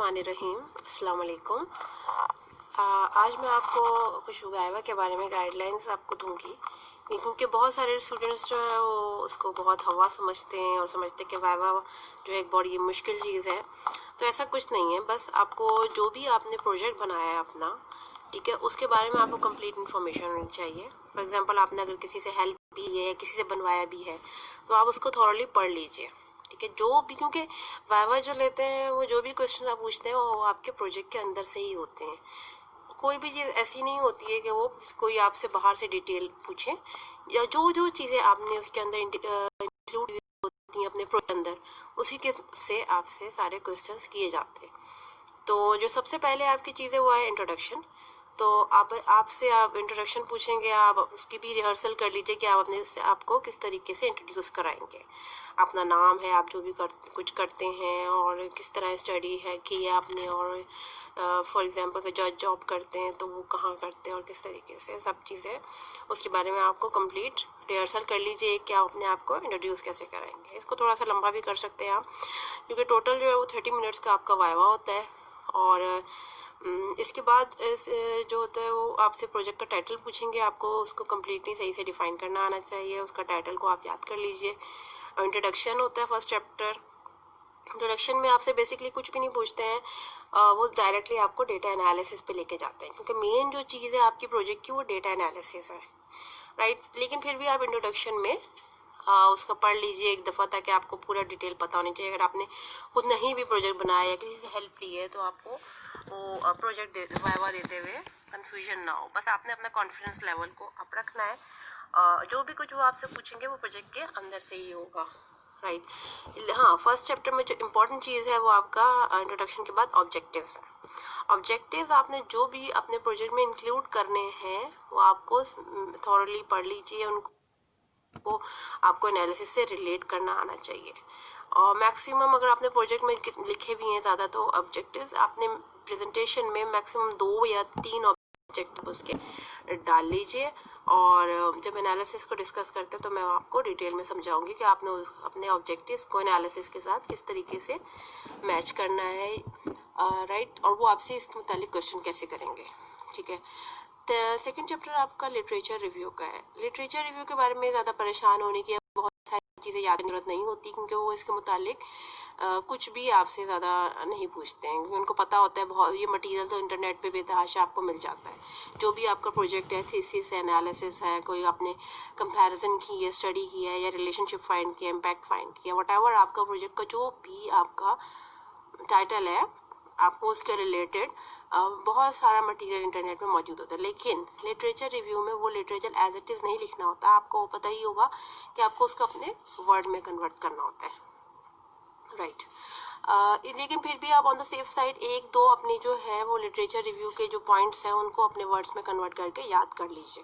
बिस्मिल्लाहिर्रहमानिर्रहीम। अस्सलाम वालेकुम। आज मैं आपको कुछ वाइवा के बारे में गाइडलाइंस आपको दूंगी, क्योंकि बहुत सारे स्टूडेंट्स जो है वो उसको बहुत हवा समझते हैं और समझते हैं कि वाइवा जो है एक बड़ी मुश्किल चीज़ है। तो ऐसा कुछ नहीं है, बस आपको जो भी आपने प्रोजेक्ट बनाया है अपना, ठीक है, उसके बारे में आपको कंप्लीट इन्फॉर्मेशन होनी चाहिए। फॉर एग्जांपल आपने अगर किसी से हेल्प भी है या किसी से बनवाया भी है तो आप उसको थॉरली पढ़ लीजिए, ठीक है। जो भी, क्योंकि वाइवा जो लेते हैं वो जो भी क्वेश्चन आप पूछते हैं वो आपके प्रोजेक्ट के अंदर से ही होते हैं। कोई भी चीज़ ऐसी नहीं होती है कि वो कोई आपसे बाहर से डिटेल पूछे, या जो जो चीज़ें आपने उसके अंदर इंक्लूड होती हैं अपने प्रोजेक्ट के अंदर, उसी के से आपसे सारे क्वेश्चंस किए जाते हैं। तो जो सबसे पहले आपकी चीज़ है वो है इंट्रोडक्शन। तो आपसे आप इंट्रोडक्शन पूछेंगे, आप उसकी भी रिहर्सल कर लीजिए कि आप अपने आपको किस तरीके से इंट्रोड्यूस कराएंगे। अपना नाम है, आप जो भी कुछ करते हैं और किस तरह स्टडी है की है आपने, और फॉर एग्जांपल जो जॉब करते हैं तो वो कहाँ करते हैं और किस तरीके से, सब चीज़ें उसके बारे में आपको कंप्लीट रिहर्सल कर लीजिए कि आप अपने आप को इंट्रोड्यूस कैसे कराएंगे। इसको थोड़ा सा लंबा भी कर सकते हैं आप, क्योंकि टोटल जो है वो 30 मिनट्स का आपका वाइवा होता है। और इसके बाद जो होता है वो आपसे प्रोजेक्ट का टाइटल पूछेंगे, आपको उसको कम्प्लीटली सही से डिफाइन करना आना चाहिए। उसका टाइटल को आप याद कर लीजिए। इंट्रोडक्शन होता है फर्स्ट चैप्टर। इंट्रोडक्शन में आपसे बेसिकली कुछ भी नहीं पूछते हैं, वो डायरेक्टली आपको डेटा एनालिसिस पे लेके जाते हैं, क्योंकि मेन जो चीज़ है आपकी प्रोजेक्ट की वो डेटा एनालिसिस है, राइट। लेकिन फिर भी आप इंट्रोडक्शन में उसका पढ़ लीजिए एक दफ़ा, ताकि आपको पूरा डिटेल पता होनी चाहिए। अगर आपने खुद नहीं भी प्रोजेक्ट बनाया या किसी से हेल्प ली है तो आपको वो प्रोजेक्ट वाइवा देते हुए कंफ्यूजन ना हो। बस आपने अपना कॉन्फिडेंस लेवल को अप रखना है। जो भी कुछ वो आपसे पूछेंगे वो प्रोजेक्ट के अंदर से ही होगा, राइट। हाँ, फर्स्ट चैप्टर में जो इम्पोर्टेंट चीज़ है वो आपका इंट्रोडक्शन के बाद ऑब्जेक्टिव्स है। ऑब्जेक्टिव्स आपने जो भी अपने प्रोजेक्ट में इंक्लूड करने हैं वो आपको थॉरली पढ़ लीजिए, उनको आपको एनालिसिस से रिलेट करना आना चाहिए। और मैक्सिमम अगर आपने प्रोजेक्ट में लिखे भी हैं ज़्यादा, तो ऑब्जेक्टिव्स आपने प्रेजेंटेशन में मैक्सिमम 2 या 3 ऑब्जेक्टिव उसके डाल लीजिए। और जब एनालिसिस को डिस्कस करते हैं तो मैं आपको डिटेल में समझाऊंगी कि आपने अपने ऑब्जेक्टिव्स को एनालिसिस के साथ किस तरीके से मैच करना है, राइट। और वो आपसे इसके मुतालिक क्वेश्चन कैसे करेंगे, ठीक है। सेकेंड चैप्टर आपका लिटरेचर रिव्यू का है। लिटरेचर रिव्यू के बारे में ज़्यादा परेशान होने की बहुत सारी चीज़ें याद की जरूरत नहीं होती, क्योंकि वो इसके मुतालिक कुछ भी आपसे ज़्यादा नहीं पूछते हैं, क्योंकि उनको पता होता है बहुत ये मटेरियल तो इंटरनेट पे बेतहाशा आपको मिल जाता है। जो भी आपका प्रोजेक्ट है, थीसिस है, एनालिसिस है, कोई आपने कंपैरिजन की है, स्टडी की है, या रिलेशनशिप फाइंड किया, इम्पैक्ट फाइंड किया, व्हाटएवर आपका प्रोजेक्ट का जो भी आपका टाइटल है, आपको उसके रिलेटेड बहुत सारा मटेरियल इंटरनेट में मौजूद होता है। लेकिन लिटरेचर रिव्यू में वो लिटरेचर एज इट इज़ नहीं लिखना होता। आपको पता ही होगा कि आपको उसको अपने वर्ड में कन्वर्ट करना होता है, राइट। लेकिन फिर भी आप ऑन द सेफ साइड 1-2 अपनी जो है वो लिटरेचर रिव्यू के जो पॉइंट्स हैं उनको अपने वर्ड्स में कन्वर्ट करके याद कर लीजिए,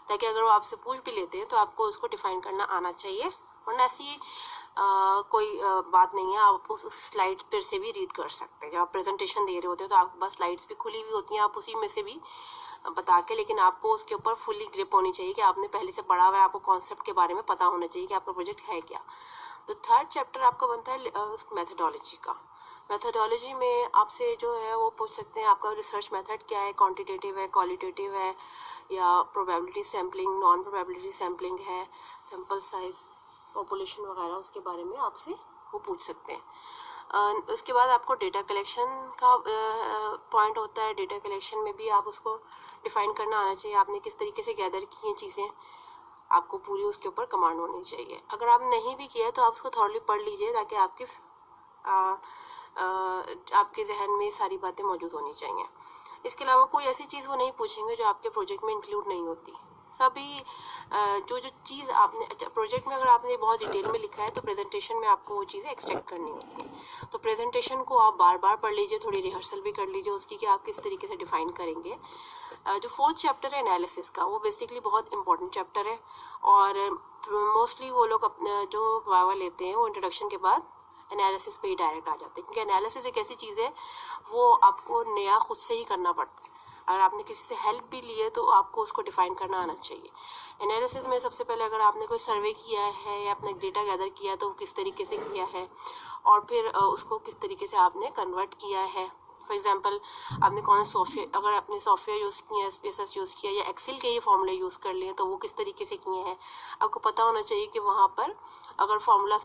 ताकि अगर वो आपसे पूछ भी लेते हैं तो आपको उसको डिफाइन करना आना चाहिए। वरना ऐसी कोई बात नहीं है, आप उस स्लाइड पर से भी रीड कर सकते हैं। जब आप प्रेजेंटेशन दे रहे होते हैं तो आपके पास स्लाइड्स भी खुली हुई होती हैं, आप उसी में से भी बता के, लेकिन आपको उसके ऊपर फुली ग्रिप होनी चाहिए कि आपने पहले से पढ़ा हुआ है, आपको कॉन्सेप्ट के बारे में पता होना चाहिए कि आपका प्रोजेक्ट है क्या। तो थर्ड चैप्टर आपका बनता है मेथडोलॉजी का। मेथडोलॉजी में आपसे जो है वो पूछ सकते हैं आपका रिसर्च मेथड क्या है, क्वांटिटेटिव है, क्वालिटेटिव है, या probability sampling, non probability sampling है, सैम्पल साइज, पॉपुलेशन वगैरह, उसके बारे में आपसे वो पूछ सकते हैं। उसके बाद आपको डेटा कलेक्शन का पॉइंट होता है। डेटा कलेक्शन में भी आप उसको डिफाइन करना आना चाहिए, आपने किस तरीके से गैदर की हैं चीज़ें, आपको पूरी उसके ऊपर कमांड होनी चाहिए। अगर आप नहीं भी किया तो आप उसको थॉरली पढ़ लीजिए, ताकि आपके जहन में सारी बातें मौजूद होनी चाहिए। इसके अलावा कोई ऐसी चीज़ वो नहीं पूछेंगे जो आपके प्रोजेक्ट में इंक्लूड नहीं होती। सभी जो जो चीज़ आपने, अच्छा, प्रोजेक्ट में अगर आपने बहुत डिटेल में लिखा है तो प्रेजेंटेशन में आपको वो चीज़ें एक्सट्रैक्ट करनी होती है। तो प्रेजेंटेशन को आप बार बार पढ़ लीजिए, थोड़ी रिहर्सल भी कर लीजिए उसकी कि आप किस तरीके से डिफाइन करेंगे। जो फोर्थ चैप्टर है एनालिसिस का, वो बेसिकली बहुत इंपॉर्टेंट चैप्टर है। और मोस्टली वो लोग अपना जो वाइवा लेते हैं वो इंट्रोडक्शन के बाद एनालिसिस पे ही डायरेक्ट आ जाते हैं, क्योंकि एनालिसिस एक ऐसी चीज़ है वो आपको नया खुद से ही करना पड़ता है। अगर आपने किसी से हेल्प भी ली है तो आपको उसको डिफाइन करना आना चाहिए। एनालिसिस में सबसे पहले अगर आपने कोई सर्वे किया है या अपना डेटा गैदर किया है तो वो किस तरीके से किया है, और फिर उसको किस तरीके से आपने कन्वर्ट किया है, फॉर एग्जांपल आपने कौन सा सॉफ्टवेयर, अगर आपने सॉफ्टवेयर यूज़ किया है, SPSS यूज़ किया या एक्सेल के ये फॉर्मूले यूज़ कर लिए तो वो किस तरीके से किए हैं आपको पता होना चाहिए कि वहाँ पर अगर फार्मूला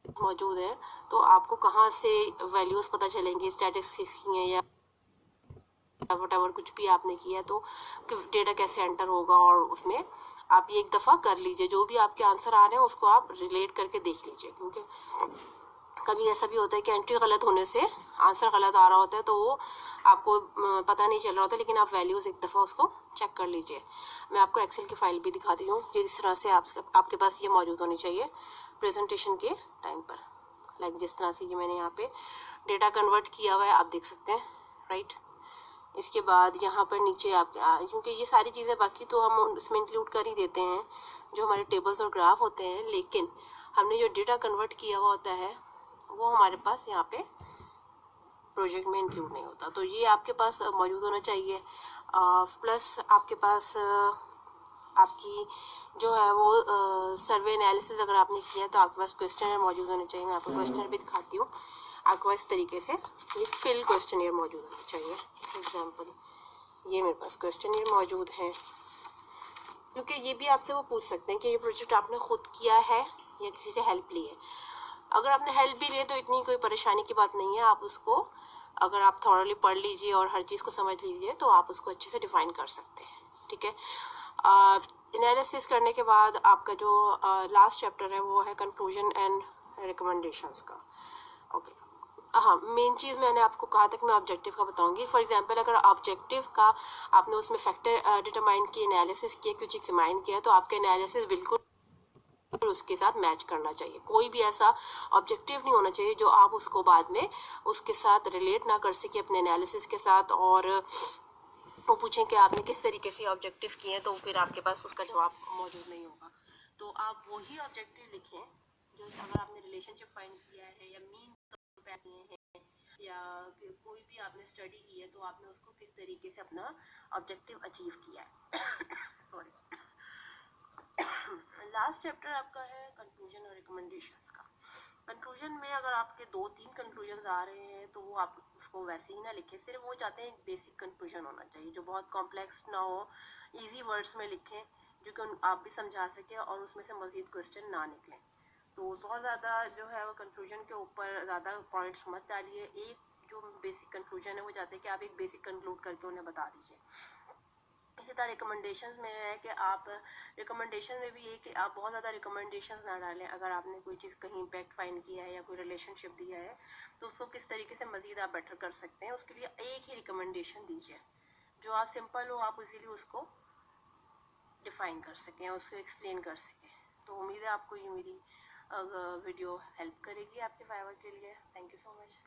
मौजूद है तो आपको कहाँ से वैल्यूज़ पता चलेंगी, स्टैटिस्टिक्स की हैं या वटएवर कुछ भी आपने किया तो डेटा कैसे एंटर होगा। और उसमें आप ये एक दफ़ा कर लीजिए, जो भी आपके आंसर आ रहे हैं उसको आप रिलेट करके देख लीजिए, क्योंकि कभी ऐसा भी होता है कि एंट्री गलत होने से आंसर गलत आ रहा होता है तो वो आपको पता नहीं चल रहा होता, लेकिन आप वैल्यूज़ एक दफ़ा उसको चेक कर लीजिए। मैं आपको एक्सेल की फाइल भी दिखाती हूँ जिस तरह से आपके पास ये मौजूद होनी चाहिए प्रेजेंटेशन के टाइम पर। लाइक जिस तरह से ये मैंने यहाँ पे डेटा कन्वर्ट किया हुआ है आप देख सकते हैं, राइट। इसके बाद यहाँ पर नीचे आप, क्योंकि ये सारी चीज़ें बाकी तो हम इसमें इंक्लूड कर ही देते हैं जो हमारे टेबल्स और ग्राफ होते हैं, लेकिन हमने जो डेटा कन्वर्ट किया हुआ होता है वो हमारे पास यहाँ पे प्रोजेक्ट में इंक्लूड नहीं होता, तो ये आपके पास मौजूद होना चाहिए। प्लस आपके पास आपकी जो है वो सर्वे एनालिसिस अगर आपने किया है तो आपके पास क्वेश्चनर मौजूद होने चाहिए। मैं आपको क्वेश्चनर भी दिखाती हूँ आपको इस तरीके से, ये फिल क्वेश्चनर मौजूद होना चाहिए। फॉर एग्जांपल ये मेरे पास क्वेश्चनर मौजूद है, क्योंकि ये भी आपसे वो पूछ सकते हैं कि ये प्रोजेक्ट आपने खुद किया है या किसी से हेल्प ली है। अगर आपने हेल्प भी ली तो इतनी कोई परेशानी की बात नहीं है, आप उसको अगर आप थॉरली पढ़ लीजिए और हर चीज़ को समझ लीजिए तो आप उसको अच्छे से डिफाइन कर सकते हैं, ठीक है। एनालिसिस करने के बाद आपका जो लास्ट चैप्टर है वो है कंक्लूजन एंड रिकमेंडेशंस का। ओके, हाँ, मेन चीज़ मैंने आपको कहा था कि मैं ऑब्जेक्टिव का बताऊंगी। फॉर एग्जांपल अगर ऑब्जेक्टिव का आपने उसमें फैक्टर डिटरमाइन किए, एनालिसिस किया, कुछ एग्जामाइन किया, तो आपका एनालिसिस बिल्कुल उसके साथ मैच करना चाहिए। कोई भी ऐसा ऑब्जेक्टिव नहीं होना चाहिए जो आप उसको बाद में उसके साथ रिलेट ना कर सके अपने एनालिसिस के साथ, और वो पूछें कि आपने किस तरीके से ऑब्जेक्टिव किए हैं तो फिर आपके पास उसका जवाब मौजूद नहीं होगा। तो आप वही ऑब्जेक्टिव लिखें जो अगर आपने रिलेशनशिप फाइंड किया है या मीन किए हैं या कोई भी आपने स्टडी की है तो आपने उसको किस तरीके से अपना ऑब्जेक्टिव अचीव किया है। सॉरी। लास्ट चैप्टर आपका है कंक्लूजन और रिकमेंडेशंस का। कंक्लूजन में अगर आपके 2-3 कंक्लूजन आ रहे हैं तो वो आप उसको वैसे ही ना लिखें, सिर्फ वो चाहते हैं एक बेसिक कंक्लूजन होना चाहिए जो बहुत कॉम्प्लेक्स ना हो, इजी वर्ड्स में लिखें जो कि आप भी समझा सकें और उसमें से मज़ीद क्वेश्चन ना निकलें। तो बहुत ज़्यादा जो है वो कंक्लूजन के ऊपर ज़्यादा पॉइंट्स मत डालिए। एक जो बेसिक कंक्लूजन है वो चाहते हैं कि आप एक बेसिक कंक्लूड करके उन्हें बता दीजिए। इसी तरह रिकमेंडेशंस में है कि आप रिकमेंडेशन में भी ये कि आप बहुत ज़्यादा रिकमेंडेशंस ना डालें। अगर आपने कोई चीज़ कहीं इम्पैक्ट फाइंड किया है या कोई रिलेशनशिप दिया है तो उसको किस तरीके से मज़ीद आप बेटर कर सकते हैं, उसके लिए एक ही रिकमेंडेशन दीजिए जो आप सिंपल हो, आप इजीली उसको डिफ़ाइन कर सकें, उसको एक्सप्लेन कर सकें। तो उम्मीद है आपको ये मेरी वीडियो हेल्प करेगी आपके फाइवर के लिए। Thank you so much.